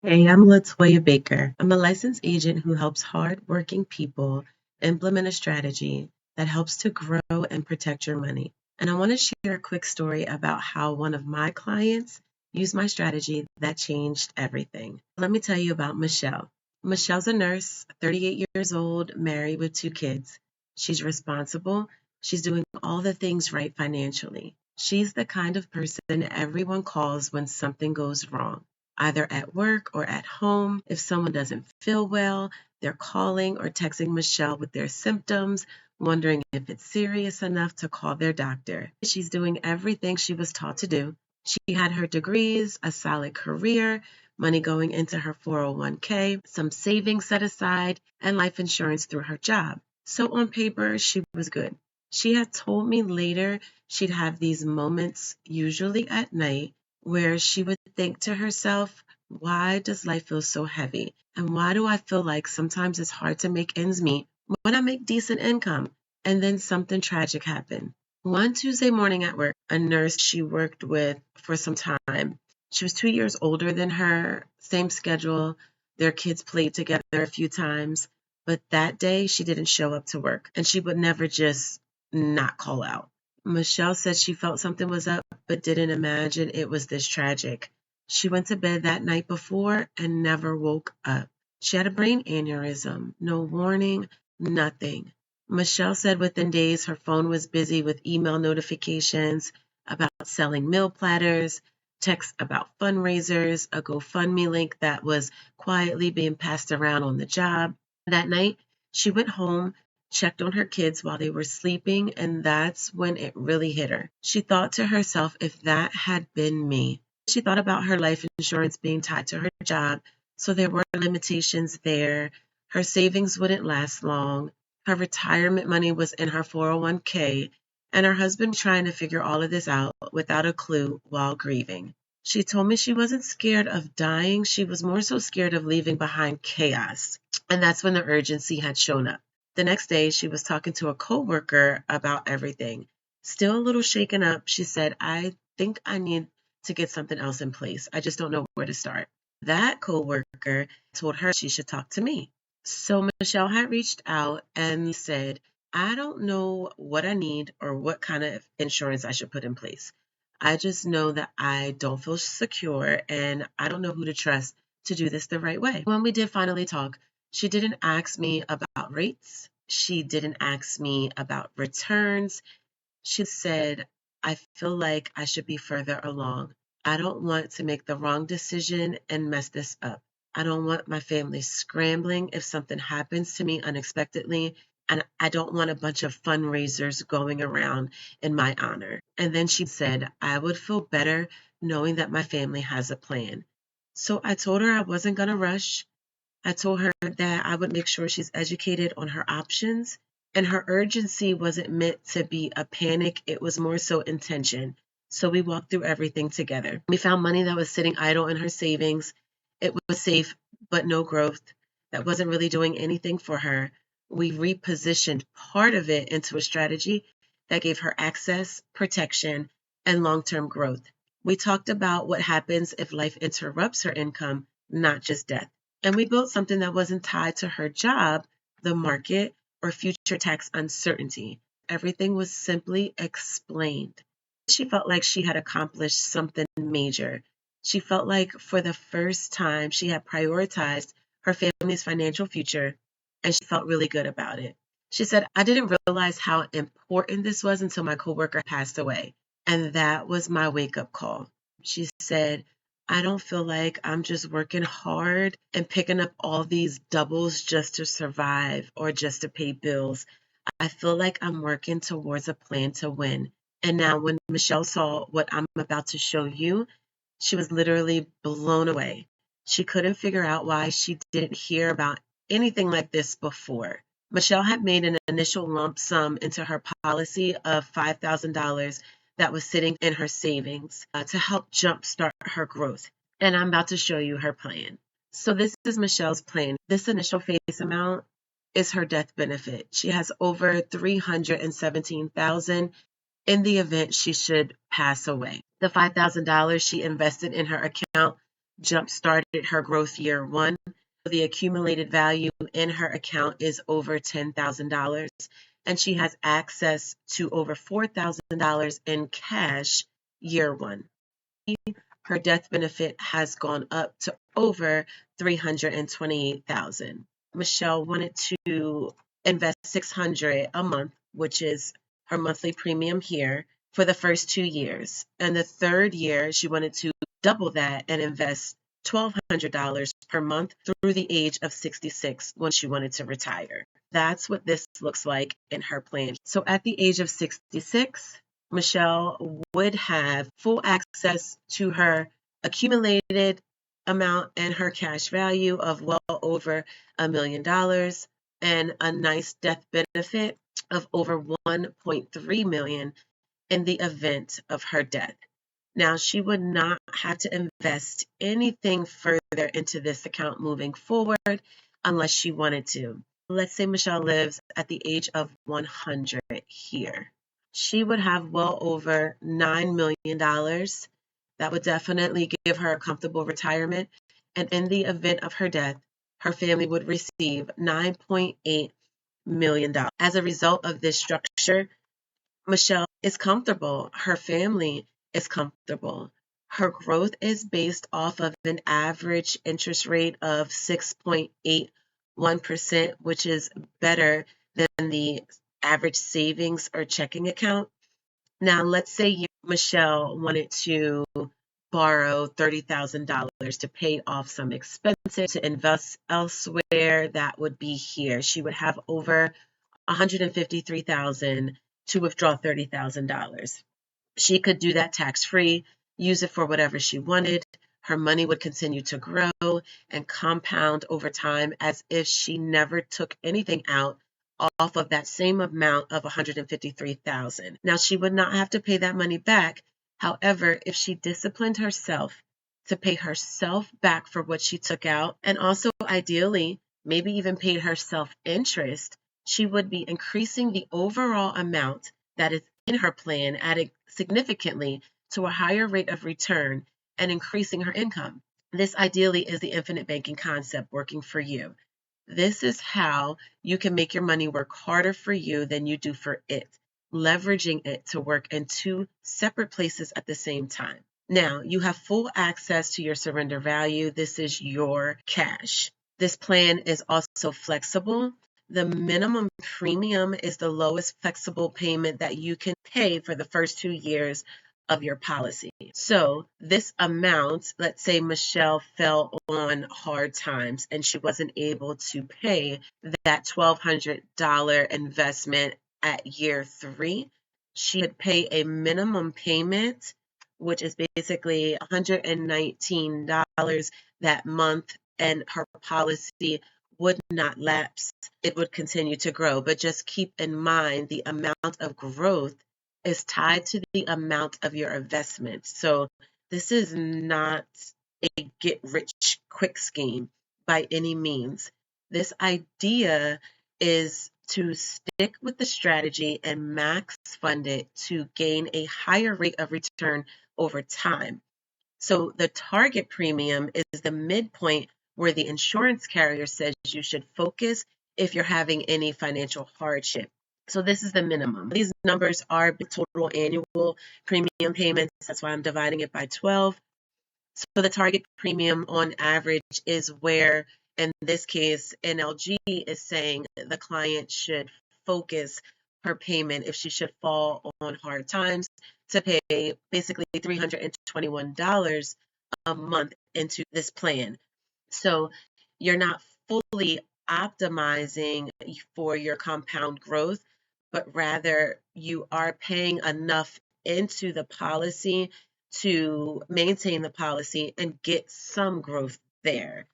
Hey, I'm Latoya Baker. I'm a licensed agent who helps hardworking people implement a strategy that helps to grow and protect your money. And I want to share a quick story about how one of my clients used my strategy that changed everything. Let me tell you about Michelle. Michelle's a nurse, 38 years old, married with two kids. She's responsible. She's doing all the things right financially. She's the kind of person everyone calls when something goes wrong either at work or at home. If someone doesn't feel well, they're calling or texting Michelle with their symptoms, wondering if it's serious enough to call their doctor. She's doing everything she was taught to do. She had her degrees, a solid career, money going into her 401k, some savings set aside, and life insurance through her job. So on paper, she was good. She had told me later she'd have these moments, usually at night, where she would think to herself, why does life feel so heavy? And why do I feel like sometimes it's hard to make ends meet when I make decent income? And then something tragic happened. One Tuesday morning at work, a nurse she worked with for some time, she was 2 years older than her, same schedule. Their kids played together a few times. But that day, she didn't show up to work, and she would never just not call out. Michelle said she felt something was up, but didn't imagine it was this tragic. She went to bed that night before and never woke up. She had a brain aneurysm, no warning, nothing. Michelle said within days her phone was busy with email notifications about selling meal platters, texts about fundraisers, a GoFundMe link that was quietly being passed around on the job. That night, she went home, checked on her kids while they were sleeping, and that's when it really hit her. She thought to herself, if that had been me. She thought about her life insurance being tied to her job, so there were limitations there. Her savings wouldn't last long. Her retirement money was in her 401k, and her husband trying to figure all of this out without a clue while grieving. She told me she wasn't scared of dying, she was more so scared of leaving behind chaos. And that's when the urgency had shown up. The next day, she was talking to a coworker about everything. Still a little shaken up, she said, I think I need to get something else in place. I just don't know where to start. That coworker told her she should talk to me. So Michelle had reached out and said, I don't know what I need or what kind of insurance I should put in place. I just know that I don't feel secure and I don't know who to trust to do this the right way. When we did finally talk, she didn't ask me about rates. She didn't ask me about returns. She said, I feel like I should be further along. I don't want to make the wrong decision and mess this up. I don't want my family scrambling if something happens to me unexpectedly. And I don't want a bunch of fundraisers going around in my honor. And then she said, I would feel better knowing that my family has a plan. So I told her I wasn't going to rush. I told her that I would make sure she's educated on her options, and her urgency wasn't meant to be a panic, it was more so intention. So we walked through everything together. We found money that was sitting idle in her savings. It was safe, but no growth. That wasn't really doing anything for her. We repositioned part of it into a strategy that gave her access, protection, and long term growth. We talked about what happens if life interrupts her income, not just death. And we built something that wasn't tied to her job, the market, or future tax uncertainty. Everything was simply explained. She felt like she had accomplished something major. She felt like for the first time she had prioritized her family's financial future, and she felt really good about it. She said, I didn't realize how important this was until my coworker passed away. And that was my wake up call. She said, I don't feel like I'm just working hard and picking up all these doubles just to survive or just to pay bills. I feel like I'm working towards a plan to win. And now, when Michelle saw what I'm about to show you, she was literally blown away. She couldn't figure out why she didn't hear about anything like this before. Michelle had made an initial lump sum into her policy of $5,000 that was sitting in her savings to help jumpstart her growth. And I'm about to show you her plan. So this is Michelle's plan. This initial face amount is her death benefit. She has over 317,000 in the event she should pass away. The $5,000 she invested in her account jump-started her growth year one. The accumulated value in her account is over $10,000, and she has access to over $4,000 in cash year one. Her death benefit has gone up to over $328,000. Michelle wanted to invest $600 a month, which is her monthly premium here, for the first 2 years. And the third year, she wanted to double that and invest $1,200 per month through the age of 66 when she wanted to retire. That's what this looks like in her plan. So at the age of 66, Michelle would have full access to her accumulated amount and her cash value of well over $1 million and a nice death benefit of over $1.3 million in the event of her death. Now, she would not have to invest anything further into this account moving forward unless she wanted to. Let's say Michelle lives at the age of 100 here. She would have well over $9 million. That would definitely give her a comfortable retirement. And in the event of her death, her family would receive $9.8 million. As a result of this structure, Michelle is comfortable. Her family is comfortable. Her growth is based off of an average interest rate of 6.81%, which is better than the average savings or checking account. Now, let's say Michelle wanted to borrow $30,000 to pay off some expenses, to invest elsewhere. That would be here. She would have over $153,000 to withdraw $30,000. She could do that tax-free, use it for whatever she wanted. Her money would continue to grow and compound over time as if she never took anything out off of that same amount of $153,000. Now, she would not have to pay that money back. However, if she disciplined herself to pay herself back for what she took out, and also ideally maybe even paid herself interest, she would be increasing the overall amount that is in her plan, adding significantly to a higher rate of return and increasing her income. This ideally is the infinite banking concept working for you. This is how you can make your money work harder for you than you do for it, leveraging it to work in two separate places at the same time. Now, you have full access to your surrender value. This is your cash. This plan is also flexible. The minimum premium is the lowest flexible payment that you can pay for the first 2 years of your policy. So this amount, let's say Michelle fell on hard times and she wasn't able to pay that $1,200 investment at year 3, she would pay a minimum payment, which is basically $119 that month, and her policy would not lapse. It would continue to grow. But just keep in mind the amount of growth is tied to the amount of your investment. So this is not a get-rich-quick scheme by any means. This idea is to stick with the strategy and max fund it to gain a higher rate of return over time. So the target premium is the midpoint where the insurance carrier says you should focus if you're having any financial hardship. So this is the minimum. These numbers are total annual premium payments. That's why I'm dividing it by 12. So the target premium on average is where, in this case, NLG is saying the client should focus her payment if she should fall on hard times to pay basically $321 a month into this plan. So you're not fully optimizing for your compound growth, but rather you are paying enough into the policy to maintain the policy and get some growth there.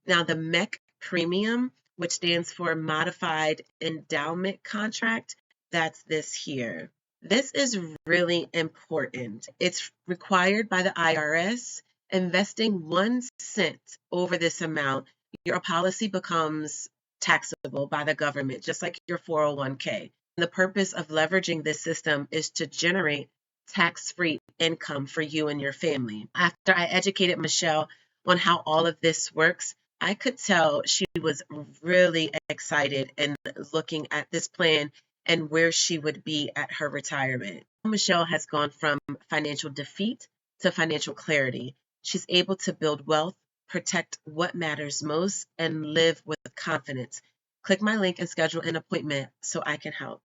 Now, the MEC premium, which stands for Modified Endowment Contract, that's this here. This is really important. It's required by the IRS. Investing 1 cent over this amount, your policy becomes taxable by the government, just like your 401k. The purpose of leveraging this system is to generate tax-free income for you and your family. After I educated Michelle on how all of this works, I could tell she was really excited and looking at this plan and where she would be at her retirement. Michelle has gone from financial defeat to financial clarity. She's able to build wealth, protect what matters most, and live with confidence. Click my link and schedule an appointment so I can help.